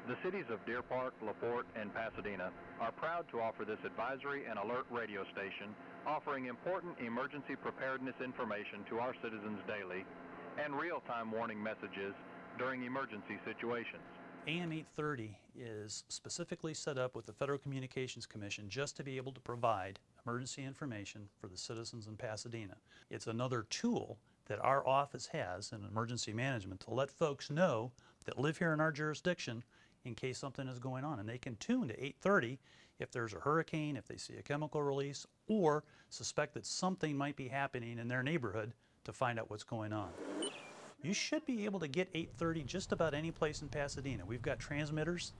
The cities of Deer Park, LaPorte, and Pasadena are proud to offer this advisory and alert radio station, offering important emergency preparedness information to our citizens daily and real-time warning messages during emergency situations. AM 830 is specifically set up with the Federal Communications Commission just to be able to provide emergency information for the citizens in Pasadena. It's another tool that our office has in emergency management to let folks know that live here in our jurisdiction in case something is going on. And they can tune to 830 if there's a hurricane, if they see a chemical release, or suspect that something might be happening in their neighborhood to find out what's going on. You should be able to get 830 just about any place in Pasadena. We've got transmitters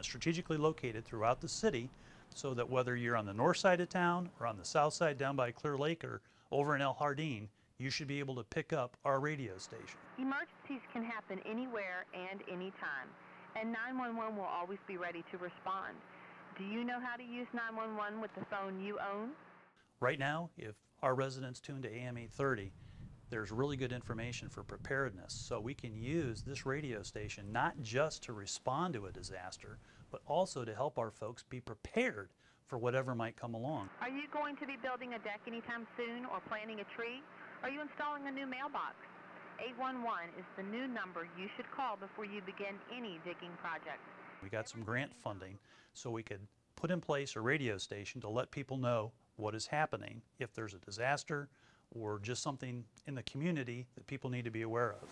strategically located throughout the city so that whether you're on the north side of town or on the south side down by Clear Lake or over in El Jardín, you should be able to pick up our radio station. Emergencies can happen anywhere and anytime, and 911 will always be ready to respond. Do you know how to use 911 with the phone you own? Right now, if our residents tune to AM 830, there's really good information for preparedness. So we can use this radio station not just to respond to a disaster, but also to help our folks be prepared for whatever might come along. Are you going to be building a deck anytime soon or planting a tree? Are you installing a new mailbox? 811 is the new number you should call before you begin any digging project. We got some grant funding so we could put in place a radio station to let people know what is happening if there's a disaster or just something in the community that people need to be aware of.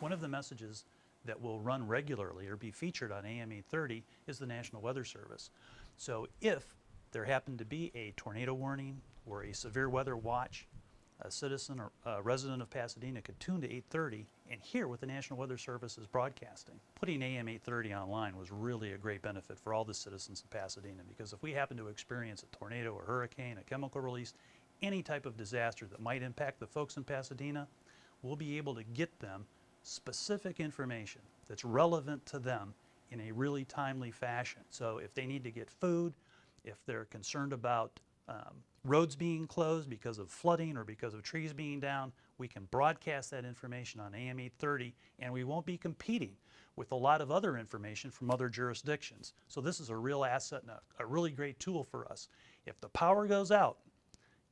One of the messages that will run regularly or be featured on AM 830 is the National Weather Service. So if there happened to be a tornado warning or a severe weather watch, a citizen or a resident of Pasadena could tune to 830 and hear what the National Weather Service is broadcasting. Putting AM 830 online was really a great benefit for all the citizens of Pasadena, because if we happen to experience a tornado or hurricane, a chemical release, any type of disaster that might impact the folks in Pasadena, we'll be able to get them specific information that's relevant to them in a really timely fashion. So if they need to get food, if they're concerned about roads being closed because of flooding or because of trees being down, we can broadcast that information on AM 830, and we won't be competing with a lot of other information from other jurisdictions. So this is a real asset and a really great tool for us. If the power goes out,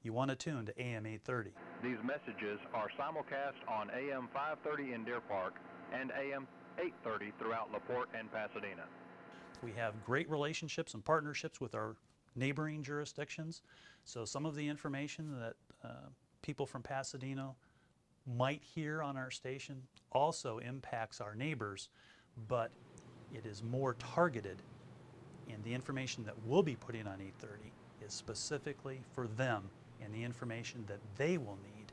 you want to tune to AM 830. These messages are simulcast on AM 530 in Deer Park and AM 830 throughout LaPorte and Pasadena. We have great relationships and partnerships with our neighboring jurisdictions. So some of the information that people from Pasadena might hear on our station also impacts our neighbors, but it is more targeted, and the information that we'll be putting on 830 is specifically for them and the information that they will need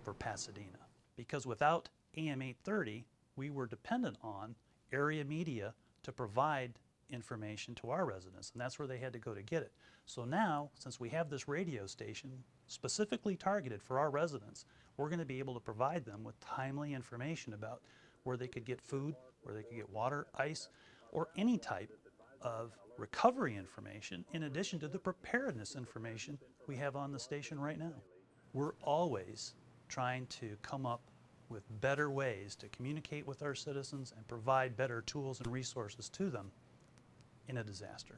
for Pasadena. Because without AM 830, we were dependent on area media to provide information to our residents, and that's where they had to go to get it. So now, since we have this radio station specifically targeted for our residents, we're going to be able to provide them with timely information about where they could get food, where they could get water, ice, or any type of recovery information in addition to the preparedness information we have on the station right now. We're always trying to come up with better ways to communicate with our citizens and provide better tools and resources to them in a disaster.